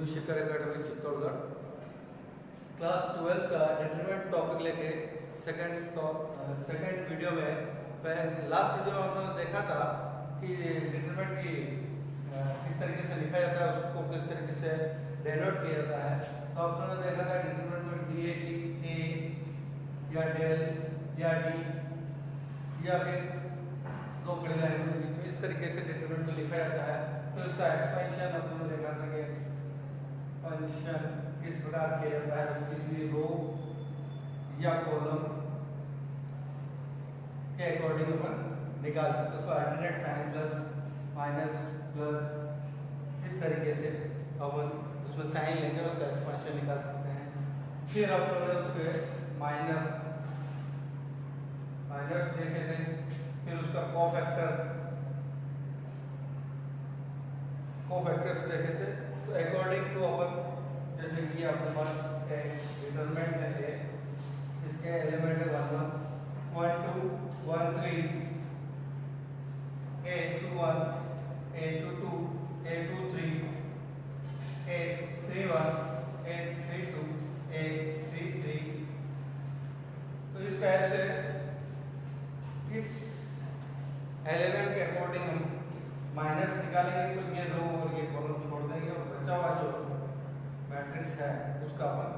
शिखर academy Chittorgarh class 12 का determinant topic लेके second video में लास्ट वीडियो में हम लोगों ने देखा था कि डिटरमिनेंट की किस तरीके से लिखा जाता है, उसको किस तरीके से डेनोट किया जाता है। तो हम लोगों ने देखा था डिटरमिनेंट में डी ए या डेल या डी या फिर दो खड़ी लाइन में तो इस तरीके से डिटरमिनेंट को लिखा जाता है। तो इसका एक्सपेंशन हम लोगों ने देखा था कि एक्सपेंशन किस प्रकार किया जाता है, किसी रो या कॉलम के अकॉर्डिंग अपन निकाल सकते हैं। तो alternate sign plus minus plus इस तरीके से अपन उसमें साइन लेंगे और उसका एक्सपेंशन निकाल सकते हैं। फिर अपन उसके माइनर्स देखे थे, फिर उसका कोफैक्टर्स देखे थे। तो अकॉर्डिंग टू अपन जैसे कि अपने पास डिटरमिनेंट है, इसके एलिमेंट है 1 1 2 1 3 a21 a22 a23 a31 a32 a33। तो इस टाइप से इस एलिमेंट के अकॉर्डिंग हम माइनस निकालेंगे तो ये रो और ये कॉलम छोड़ देंगे और बचा हुआ जो मैट्रिक्स है उसका अपन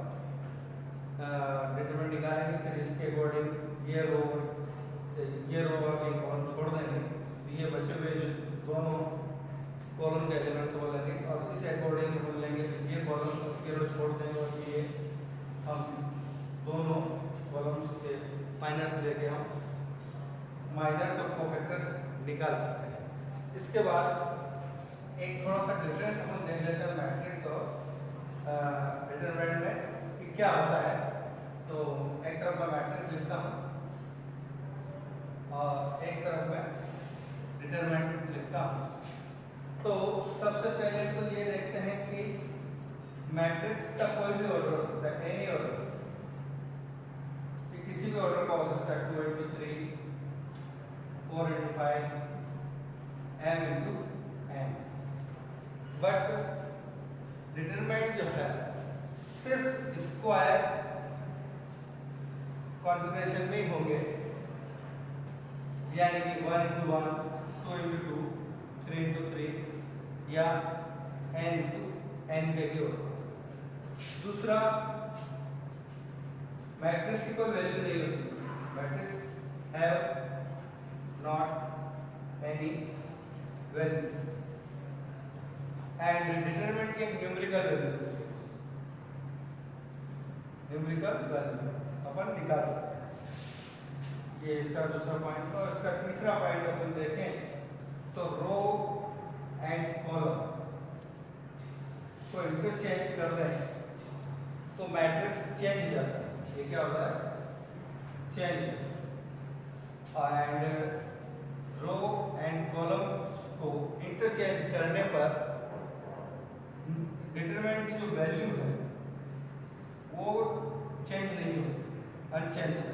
डिटरमिनेंट निकालेंगे। फिर इसके अकॉर्डिंग ये रो और ये कॉलम छोड़ देंगे तो ये बचे हुए जो दोनों कॉलम के एलिमेंट्स वो लेंगे और इस अकॉर्डिंग हम लेंगे तो ये कॉलम ये रो छोड़ देंगे और ये हम दोनों कॉलम्स के माइनस लेके हम माइनस और कोफैक्टर निकाल सकते हैं। इसके बाद एक थोड़ा सा डिफरेंस हम देख लेते हैं मैट्रिक्स और डिटरमिनेंट में कि क्या होता है। तो एक तरफ मैं मैट्रिक्स लिखता हूँ और एक तरफ मैं डिटरमिनेंट लिखता हूँ। तो सबसे पहले तो ये देखते हैं कि मैट्रिक्स का कोई भी ऑर्डर हो सकता है, एनी ऑर्डर, किसी भी ऑर्डर का हो सकता है, 2 into 3 4 into 5 m into n। But determinant जो है सिर्फ स्क्वायर कॉन्फ़िगरेशन में ही होंगे, यानी कि 1 into 1 2 into 2 3 into 3 या n into n के भी होगा। दूसरा, मैट्रिक्स की कोई वैल्यू नहीं होती, matrix have not any value and determinant की न्यूमेरिकल वैल्यू अपन निकाल सकते हैं। ये इसका दूसरा पॉइंट। और इसका तीसरा पॉइंट अपन देखें तो रो एंड कॉलम को इंटरचेंज कर दें तो मैट्रिक्स चेंज हो जाता है। ये क्या होता है? Change. And row and column को इंटरचेंज करने पर डिटरमिनेंट की जो वैल्यू है वो चेंज नहीं होती, अनचेंज है।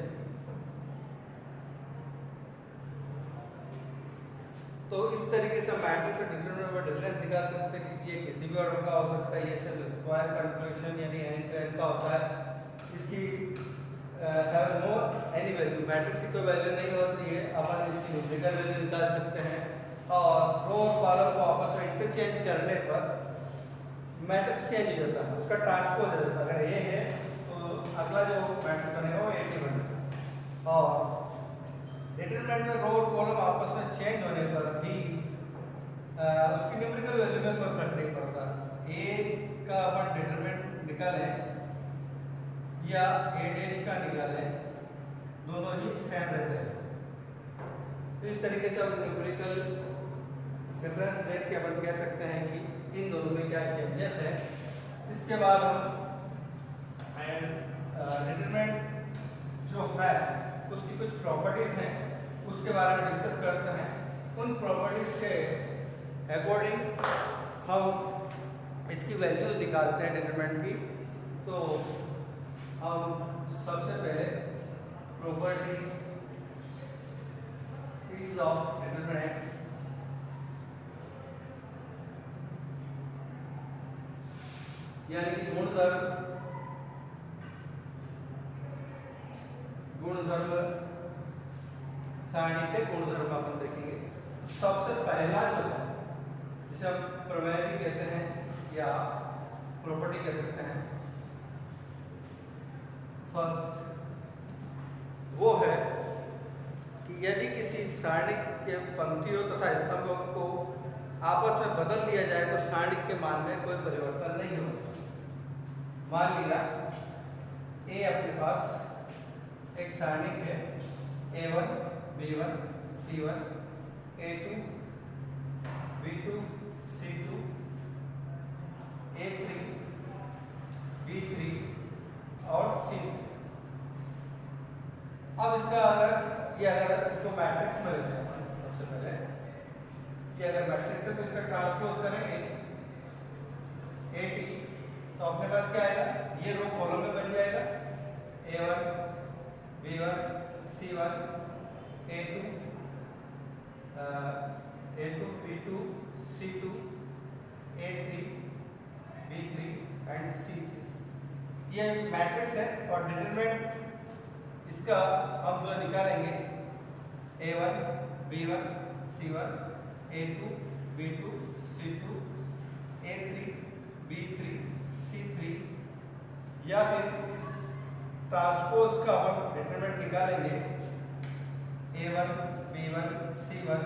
तो इस तरीके से मैट्रिक्स और डिटरमिनेंट में डिफरेंस निकाल सकते हैं कि ये किसी भी ऑर्डर का हो सकता है, ये सिर्फ स्क्वायर कॉन्फ़िगरेशन यानी n का होता है, इसकी have no any value, matrix की कोई वैल्यू नहीं होती है, अपन इसकी न्यूमेरिकल वैल्यू निकाल सकते हैं। और रो और कॉलम को आपस में इंटरचेंज करने पर मैट्रिक्स चेंज हो जाता है, उसका ट्रांसपोज हो जाता है। अगर ये है तो अगला जो मैट्रिक्स बनेगा वो ये बनेगा। और डिटरमिनेंट में रो और कॉलम आपस में चेंज होने पर भी उसकी न्यूमेरिकल वैल्यू में कोई फर्क नहीं पड़ता। ए का अपन डिटरमिनेंट निकालें या ए डैश का निकालें, दोनों ही सेम रहते हैं। तो इस तरीके से अपन न्यूमेरिकल डिफरेंस देख के अपन कह सकते हैं कि इन दोनों में क्या चेंजेस है। इसके बाद हम डिटरमिनेंट जो है उसकी कुछ प्रॉपर्टीज हैं उसके बारे में डिस्कस करते हैं। उन प्रॉपर्टीज के अकॉर्डिंग हम इसकी वैल्यूज निकालते हैं डिटरमिनेंट की। तो हम सबसे पहले प्रॉपर्टीज ऑफ डिटरमिनेंट यानी कि गुणधर्म सारणी के गुणधर्म अपन देखेंगे। सबसे पहला जो है जिसे हम प्रमेय भी कहते हैं या प्रॉपर्टी कह सकते हैं, फर्स्ट वो है कि यदि किसी सारणी के पंक्तियों तथा स्तंभों को आपस में बदल दिया जाए तो सारणी के मान में कोई परिवर्तन नहीं होगा। मान लिया ए अपने पास एक सारणी है A1 B1 C1 A2 B2 C2 A3 B3 और C3। अब इसका अगर इसको मैट्रिक्स में लेते हैं सबसे पहले कि अगर मैट्रिक्स है तो इसका ट्रांसपोज करेंगे AT तो अपने पास क्या आएगा, ये रो कॉलम में बन जाएगा A1 B1 C1 A2 B2 C2 A3 B3 and C3। ये मैट्रिक्स है और डिटरमिनेंट इसका हम जो निकालेंगे A1 B1 C1 A2 B2 C2 A3 B3 C3, या फिर इस ट्रांसपोज का हम डिटरमिनेंट निकालेंगे A1 B1 C1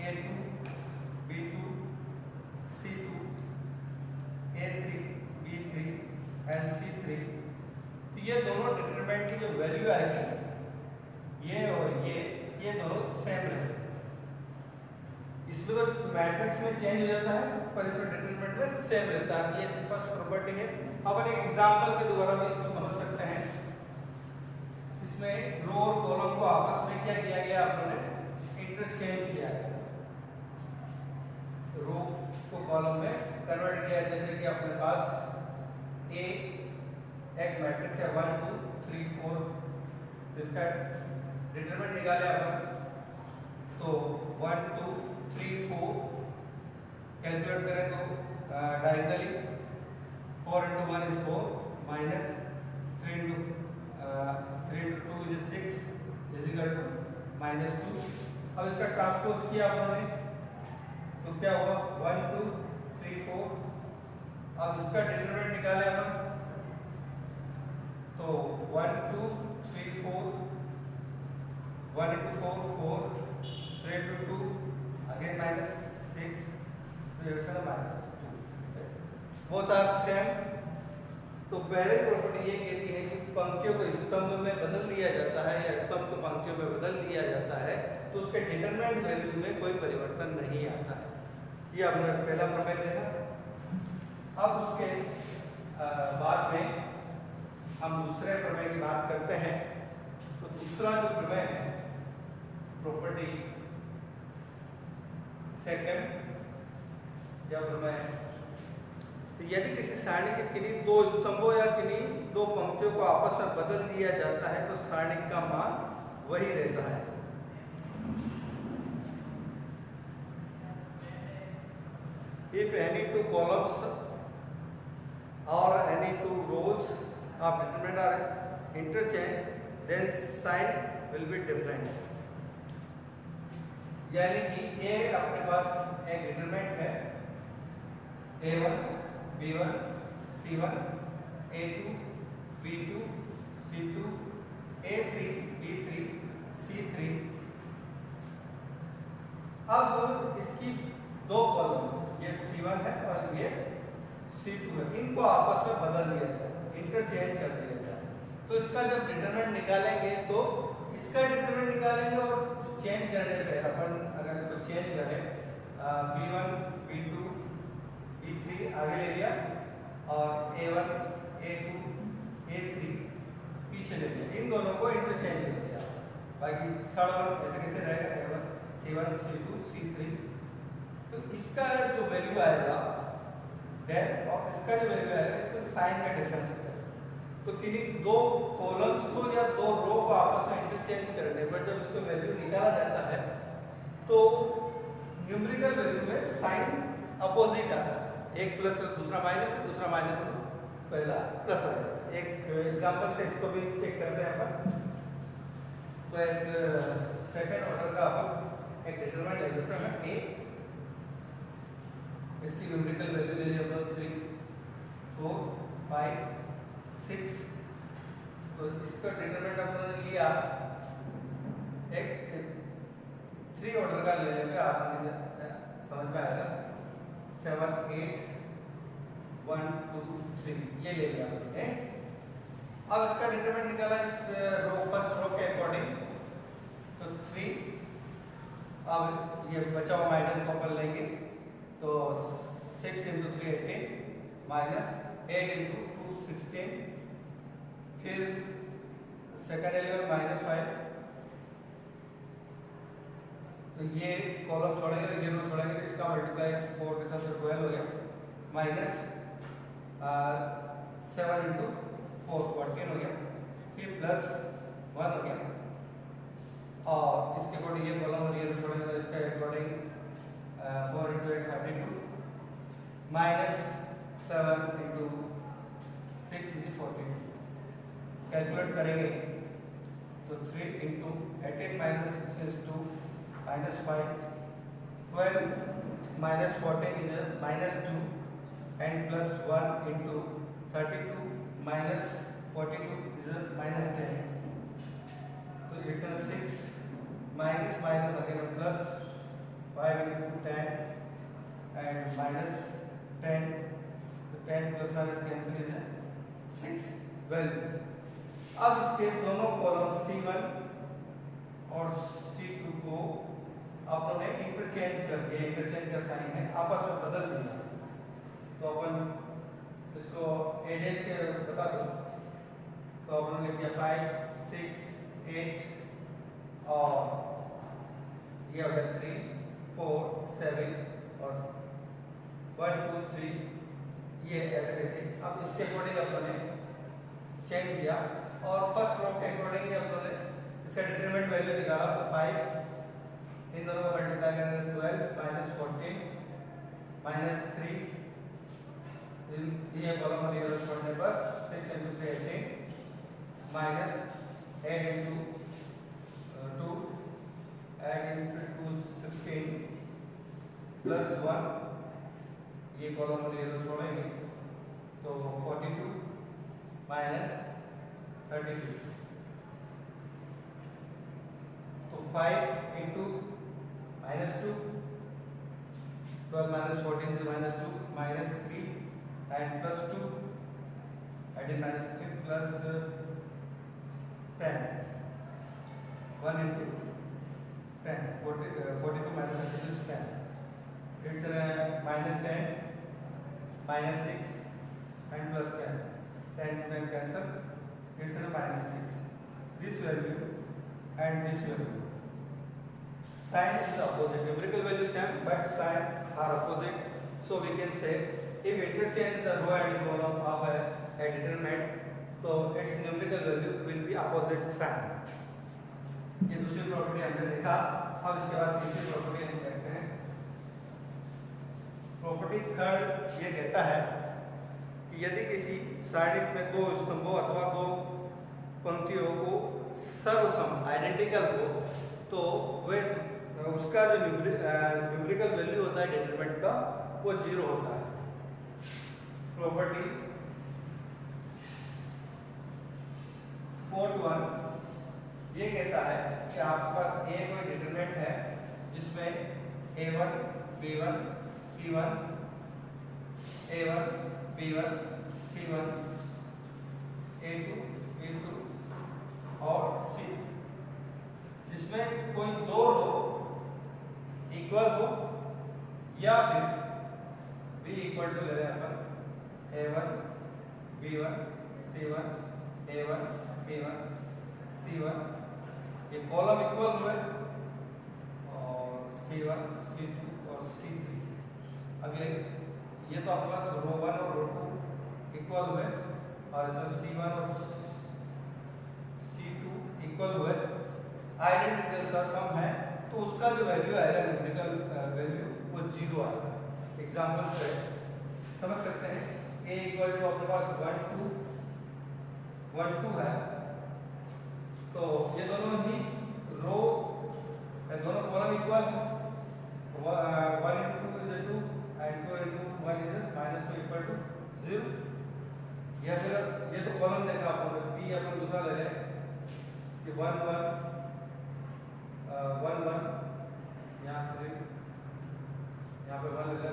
A2 B2 C2 A3 B3 and C3। तो ये दोनों डिटरमिनेंट की जो वैल्यू आएगी ये और ये दोनों सेम रहेंगे। इसमें तो मैट्रिक्स में चेंज हो जाता है पर इसमें डिटरमिनेंट में सेम रहता है। ये फर्स्ट प्रॉपर्टी है। अपन एक एग्जांपल के द्वारा भी इसको समझ सकते हैं। इसमें रो और कॉलम को आपस में क्या किया गया, आपने इंटरचेंज किया है, रो को कॉलम में कन्वर्ट किया। जैसे कि अपने पास ए एक मैट्रिक्स है 1 2 3 4, इसका डिटरमिनेंट निकाले अपन तो 1 2 3 4 कैलकुलेट करें तो diagonally 4 into 1 is 4 minus 3 into 2 is 6 is equal to -2। अब इसका ट्रांसपोज किया आपने तो क्या हुआ 1 2 3 4। अब इसका डिटरमिनेंट निकाले अपन तो 1 2 3 4 1 into 4 4 3 into 2 again -6 तो ये -2 बोथ आर सेम। तो पहले प्रॉपर्टी ये कहती है कि पंक्तियों को स्तंभ में बदल दिया जाता है या स्तंभ को पंक्तियों में बदल दिया जाता है तो उसके डिटरमिनेंट वैल्यू में कोई परिवर्तन नहीं आता है। ये हमने पहला प्रमेय देखा। अब उसके बाद में हम दूसरे प्रमेय की बात करते हैं। तो दूसरा जो प्रमेय है प्रॉपर्टी सेकंड या प्रमेय, तो यदि किसी सारणी के किन्हीं दो स्तंभों या किन्हीं दो पंक्तियों को आपस में बदल दिया जाता है तो सारणी का मान वही रहता है। If any two columns or any two rows of determinant are interchanged, then sign will be different। यानी कि ये अपने पास एक डिटरमिनेंट है A1 B1 C1 A2 B2 C2 A3 B3 C3। अब इसकी दो कॉलम, ये C1 है और ये C2 है, इनको आपस में बदल दिया जाए, इंटरचेंज कर दिया जाए। तो इसका जब डिटरमिनेंट निकालेंगे तो इसका डिटरमिनेंट निकालेंगे और चेंज करने पे अपन अगर इसको चेंज करें B1 B2 B3 आगे ले लिया और A1 A2 A3 पीछे ले लिया, इन दोनों को इंटरचेंज कर दिया। बाकी थर्ड वन ऐसे कैसे रहेगा A1 C1 C2 C3। तो इसका जो वैल्यू आएगा डेल और इसका जो वैल्यू आएगा इसको साइन का डिफरेंस होता है। तो किन्हीं दो कॉलम्स को या दो रो को आपस में इंटरचेंज करने पर जब इसको वैल्यू निकाला जाता है तो न्यूमेरिकल वैल्यू में साइन अपोजिट आता है। एक प्लस दूसरा माइनस है, दूसरा माइनस है तो पहला प्लस आ जाएगा। एक एग्जांपल से इसको भी चेक करते हैं अपन। तो एक सेकंड ऑर्डर का अपन एक डिटरमिनेंट ले लेते हैं a, इसकी न्यूमेरिकल वैल्यू ले लिया अपन 3 4 5 6। तो इसका डिटरमिनेंट अपन लिया एक 3 ऑर्डर का लेने पे आसानी से समझ में आएगा। 7 8 1 2 3 ये ले लिया हमने। अब इसका डिटरमिनेंट निकाला इस रो फर्स्ट रो के अकॉर्डिंग। तो 3, अब ये बचा हुआ आइटम को अपन लेंगे तो 6 × 3 18 माइनस 8 × 2 16, फिर सेकंड एलिमेंट माइनस 5। तो ये कॉलम छोड़ेंगे, ये रो छोड़ेंगे तो इसका मल्टीप्लाई 4 के साथ 12 हो गया, माइनस 7 × 4 14 हो गया, फिर प्लस 1 हो गया। और इसके अकॉर्डिंग ये कॉलम और ये रो छोड़ेंगे तो इसका अकॉर्डिंग 4 × 8 32 माइनस 7 × 6 is 14। कैलकुलेट करेंगे तो 3 × 18 minus 6 is 2 minus 5 12 minus 14 is minus 2 and plus 1 into 32 minus 42 is minus 10. So it's a 6 minus minus again a plus 5 into 10 and minus 10. So 10 plus minus cancel is a 6 value. अब इसके दोनों column C1 और C2 को अपन ने interchange करके, interchange का sign है आपस में बदल दिया। तो अपन इसको a डैश के बता दो तो अपन लिख दिया 5 6 8 और ये हो गया 3 4 7 और 1 2 3 ये ऐसे ऐसे। अब इसके अकॉर्डिंग अपन ने चेंज किया और फर्स्ट रो के अकॉर्डिंग ही अपन ने इसका डिटरमिनेंट वैल्यू निकाला। तो 5 इन दोनों को मल्टीप्लाई करेंगे 12 माइनस 14 माइनस 3, ये कॉलम और ये रो छोड़ने पर 6 × 3 18 माइनस 8 × 2 8 × 2 16 प्लस 1, ये कॉलम और ये रो छोड़ेंगे तो 42 माइनस 32। तो 5 × minus 2 12 minus 14 is minus 2 minus 3 and plus 2 18 minus 16 plus 10 1 into 10 42 minus 32 is 10. It's minus 10 minus 6 and plus 10. 10 to 10 cancel. It's minus 6. This value and this value. Sign is opposite. Numerical value same, but sign are opposite. So we can say if interchange the row and column of a determinant, so its numerical value will be opposite sign. ये दूसरी property हमने देखा। अब इसके बाद तीसरी property हम देखते हैं। प्रॉपर्टी थर्ड ये कहता है कि यदि किसी सारणिक में दो स्तंभों अथवा दो पंक्तियों को सर्वसम आइडेंटिकल हो तो वे उसका जो न्यूमेरिकल वैल्यू होता है डिटरमिनेंट का वो 0 होता है। प्रॉपर्टी फोर्थ वन ये कहता है कि आपके पास ए कोई डिटरमिनेंट है जिसमें a1 b1 c1 a1 b1 c1 a2 b2 और c, जिसमें कोई दो रो इक्वल हो या फिर b इक्वल टू ले रहे हैं अपन a1 b1 c1 a1 b1 c1, ये कॉलम इक्वल हुए और c1 c2 और c3। अब ये तो आपके पास रो 1 और रो 2 इक्वल हुए और इसमें c1 और c2 इक्वल हुए, आइडेंटिकल सम है तो उसका जो वैल्यू आएगा न्यूमेरिकल वैल्यू वो 0 आएगा। एग्जांपल से समझ सकते हैं। a इक्वल टू अपने पास 1 2 है, तो ये दोनों ही रो दोनों कॉलम इक्वल है। 1 into 2 is 2 and 2 into 1 is -2 equal to 0। या फिर ये तो कॉलम देखा आप लोगों ने, b अपन दूसरा ले लें कि 1 1 1 1 यहाँ 3 यहाँ पे 1 ले लें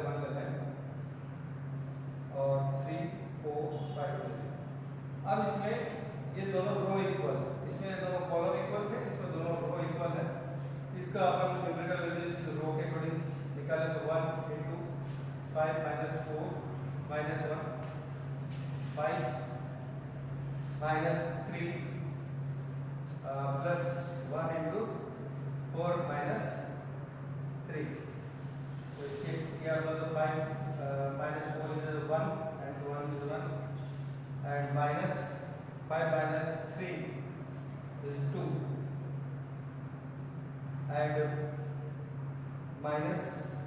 और 3 4 5 ले लें। अब इसमें ये दोनों रो इक्वल, इसमें दोनों कॉलम इक्वल है, इसमें दोनों रो इक्वल है। इसका अपन न्यूमेरिकल वैल्यूज रो के अकॉर्डिंग निकाले तो 1 into 5 minus 4 minus 1 5 minus 3 plus 1 into 4 minus 3। तो ये मतलब 5 minus 4 is 1 and 1 is 1 and minus 5 minus 3 is 2 and minus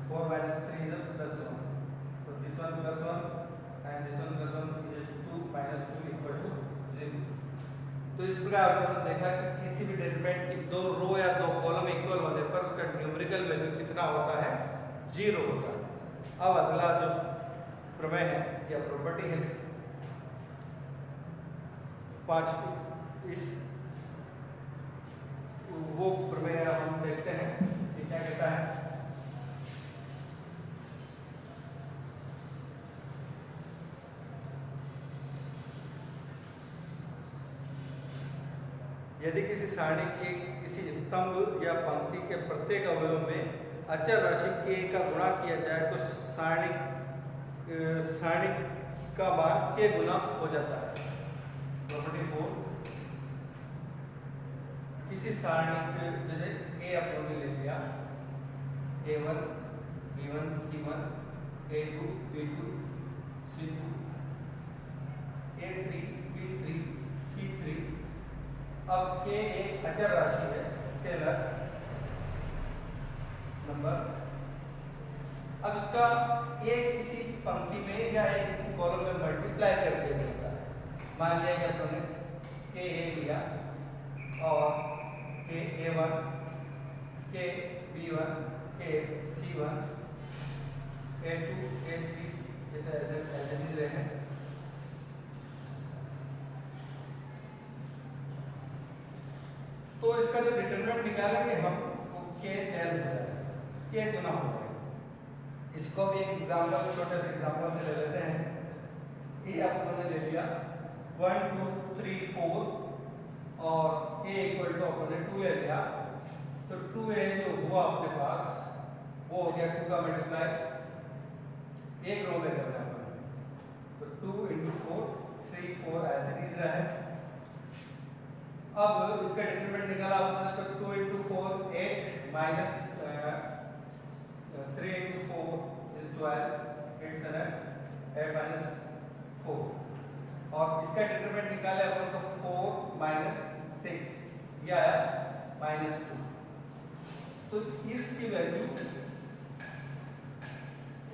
4 minus 3 is plus 1। So this one plus 1 and this one plus 1 is 2 minus 2 equal to 0। तो इस प्रकार आपने देखा कि किसी भी डेरिवेटिव की दो रो या दो कॉलम इक्वल होने पर उसका न्यूमेरिकल वैल्यू कितना होता है, 0 होता है। अब अगला जो प्रमेय है या प्रॉपर्टी है 5, इस वो प्रमेय हम देखते हैं कि क्या कहता है। यदि किसी सारणी के किसी स्तंभ या पंक्ति के प्रत्येक अवयव में अचर राशि k का गुणा किया जाए तो सारणी का मान k गुना हो जाता है। प्रॉपर्टी 4, किसी सारणी के जैसे a अपन ने ले लिया a1 b1 c1 a2 b2 c2 a3 b3 c3। अब k एक अचर राशि है, स्केलर नंबर। अब इसका एक किसी पंक्ति में या एक किसी कॉलम में मल्टीप्लाई कर दिया जाता है। मान लिया कि हमने k a लिया और k a1 k b1 k c1 a2 a3 ऐसे मिल रहे हैं। तो इसका जो डिटरमिनेंट निकालेंगे हम वो k टेल हो जाएगा, k गुना हो जाएगा। इसको भी एक एग्जांपल, छोटे से एग्जांपल से ले लेते हैं। ये आपने ले लिया 1 2 3 4 और a इक्वल टू आपने 2 ले लिया, तो 2a जो हुआ अपने पास वो हो गया 2 का मल्टीप्लाई एक रो में करना है, तो 2 into 4 3 4 एज इट इज रहा है। अब इसका डिटरमिनेंट निकाला आपने, तो 2 into 4 8 minus 3 into 4 is 12 8 7 8 minus 4 और इसका डिटरमिनेंट निकाले अपन तो 4 minus 6 या minus 2। तो इसकी वैल्यू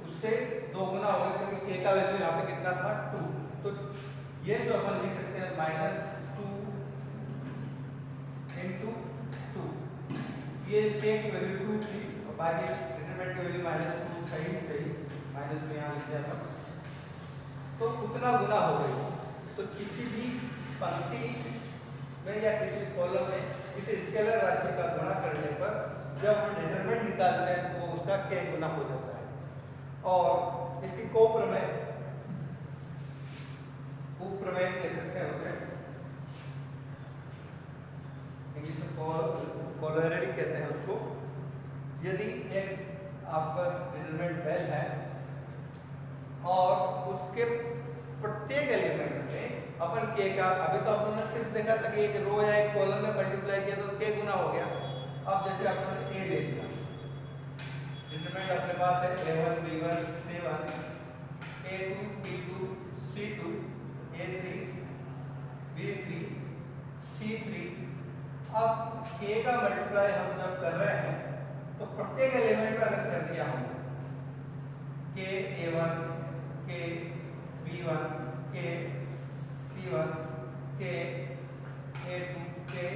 उससे 2 गुना हो गया क्योंकि k का वैल्यू यहाँ पे कितना था 2। तो ये जो अपन लिख सकते हैं -2 into 2, ये k की वैल्यू 2 थी और बाकी डिटरमिनेंट की वैल्यू -2 सही -2 यहाँ लिख दिया था, तो उतना गुना हो गई। तो किसी भी पंक्ति में या किसी कॉलम में किसी स्केलर राशि का गुणा करने पर जब हम डिटरमिनेंट निकालते हैं तो उसका k गुना हो जाता है। और इसकी उपप्रमेय कह सकते हैं उसे, इंग्लिश में कोलैरिटी कहते हैं उसको। यदि एक आपका डिटरमिनेंट वेल है और उसके प्रत्येक एलिमेंट में अपन k का, अभी तो अपन ने सिर्फ देखा था कि एक रो या एक कॉलम में मल्टीप्लाई किया तो k गुना हो गया। अब जैसे अपन ने a ले लिया, डिटरमिनेंट अपने पास है a1 b1 c1 a2 b2 c2 a3 b3 c3। अब k का मल्टीप्लाई हम जब कर रहे हैं तो प्रत्येक एलिमेंट में अगर कर दिया हमने k a1 k के B1 के C1 के A2 के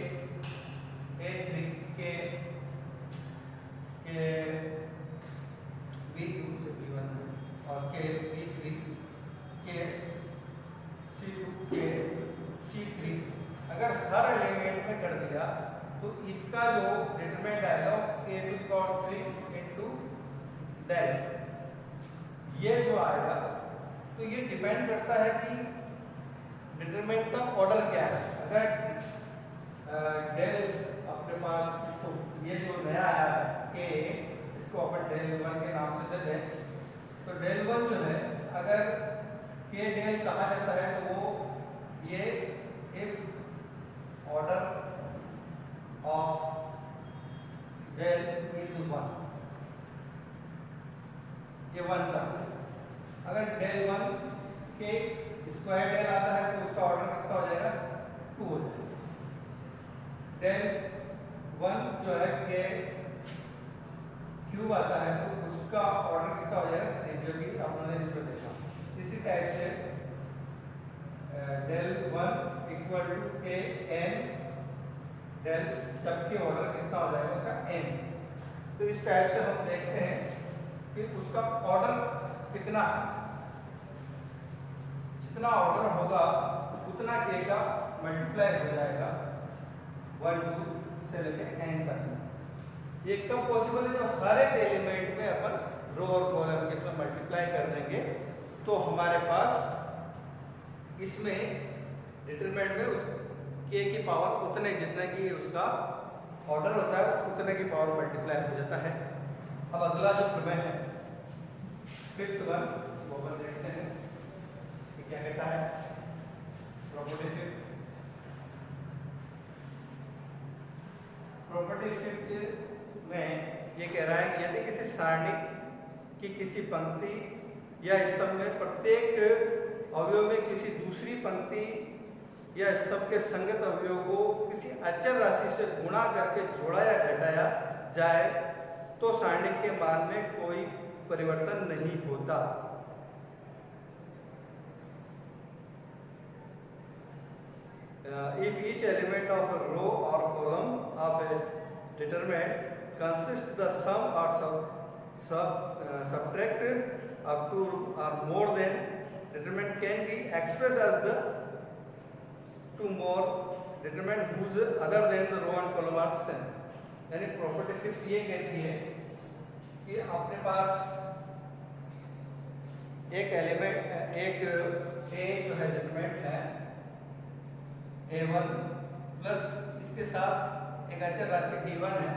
A3 के B2 के B1 और के B3 के C2 के C3 अगर हर एलिमेंट में कर दिया तो इसका जो डिटरमिनेंट आएगा a to the power 3 into del. ये जो आएगा तो ये डिपेंड करता है कि डिटरमिनेंट का ऑर्डर क्या है। अगर डेल अपने पास इसको ये जो नया आया है a, इसको अपन डेल 1 के नाम से दे दें, तो डेल 1 जो है अगर k डेल कहा जाता है तो वो ये एक ऑर्डर ऑफ डेल इज 1, ये 1 का। अगर डेल 1 के स्क्वायर डेल आता है तो उसका ऑर्डर कितना हो जाएगा 2 हो जाएगा। डेल 1 जो है के क्यूब आता है तो उसका ऑर्डर कितना हो जाएगा 3, जो कि आपने इसमें देखा। इसी टाइप से डेल 1 इक्वल टू के एन डेल, जबकि ऑर्डर कितना हो जाएगा उसका n। तो इस टाइप से हम देखते हैं कि उसका ऑर्डर कितना है। जितना ऑर्डर होगा उतना k का मल्टीप्लाई हो जाएगा 1 2 से लेके n तक। ये कब पॉसिबल है? जब हर एक एलिमेंट में अपन रो और कॉलम के इसमें मल्टीप्लाई कर देंगे तो हमारे पास इसमें डिटरमिनेंट में उस k की पावर उतने जितना कि उसका ऑर्डर होता है उतने की पावर मल्टीप्लाई हो जाता है। अब अगला जो प्रमेय है फिफ्थ वन, वो अपन देखते हैं कि क्या कहता है। प्रॉपर्टी फिफ्थ में ये कह रहा है कि यदि किसी सारणी की किसी पंक्ति या स्तंभ में प्रत्येक अवयव में किसी दूसरी पंक्ति या स्तंभ के संगत अवयव को किसी अचर राशि से गुणा करके जोड़ा या घटाया जाए तो सारणी के मान में कोई परिवर्तन नहीं होता। If each element of a row or column of a determinant consists the sum or subtract up to or more than determinant can be expressed as the two more determinant whose other than the row and column are same। यानी property fifth ये कहती है कि अपने पास एक element एक ए जो है डिटरमिनेंट है a1 प्लस इसके साथ एक अचर राशि d1 है,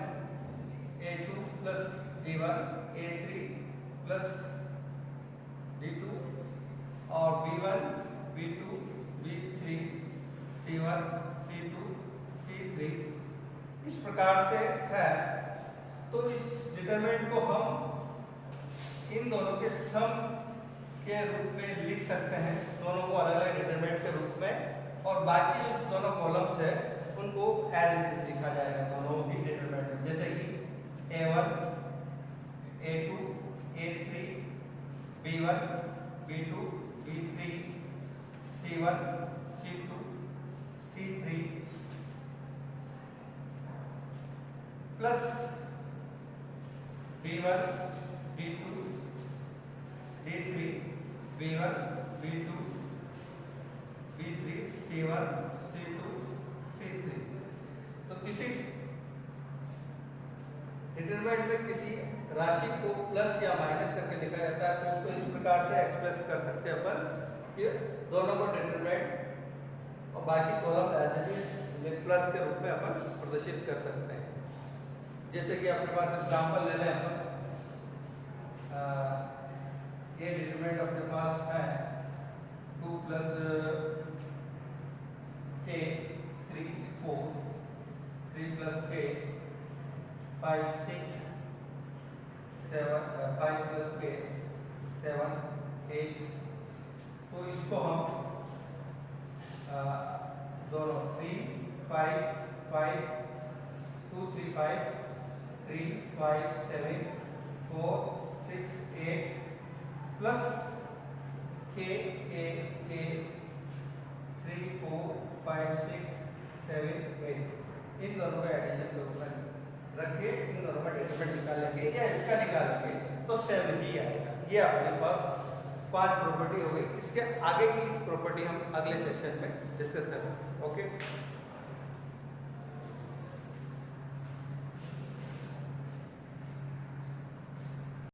a2 plus d1, a3 plus d2 और b1 b2 b3 c1 c2 c3 इस प्रकार से है। तो इस डिटरमिनेंट को हम इन दोनों के सम के रूप में लिख सकते हैं, दोनों को अलग अलग डिटरमिनेंट के रूप में, और बाकी जो दोनों कॉलम्स है उनको एज इट इज लिखा जाएगा दोनों ही डिटरमिनेंट। जैसे कि a1 a2 a3 b1 b2 b3 c1 c2 c3 plus b1 b2 b3 b1 b2 b3 c1 c2 c3। तो किसी डिटरमिनेंट में किसी राशि को प्लस या माइनस करके लिखा जाता है तो उसको इस प्रकार से एक्सप्रेस कर सकते हैं अपन कि दोनों को डिटरमिनेंट और बाकी column as it is plus के रूप में अपन प्रदर्शित कर सकते हैं। जैसे कि अपने पास एग्जांपल ले लें अपन, ये डिटरमिनेंट अपने पास है 2 plus k 3 4 3 plus k 5 6 7 5 plus k 7 8। तो इसको हम दोनों 3 5 5 2 3 5 3 5 7 4 6 8 प्लस ए 3 4 5 6 7 8 इन दोनों का एडिशन करूंगा रख के इन दोनों का डिटरमिनेंट निकालेंगे या इसका निकालेंगे तो 7 ही आएगा। ये अपने पास 5 प्रॉपर्टी हो गई। इसके आगे की प्रॉपर्टी हम अगले सेक्शन में डिस्कस करेंगे। ओके।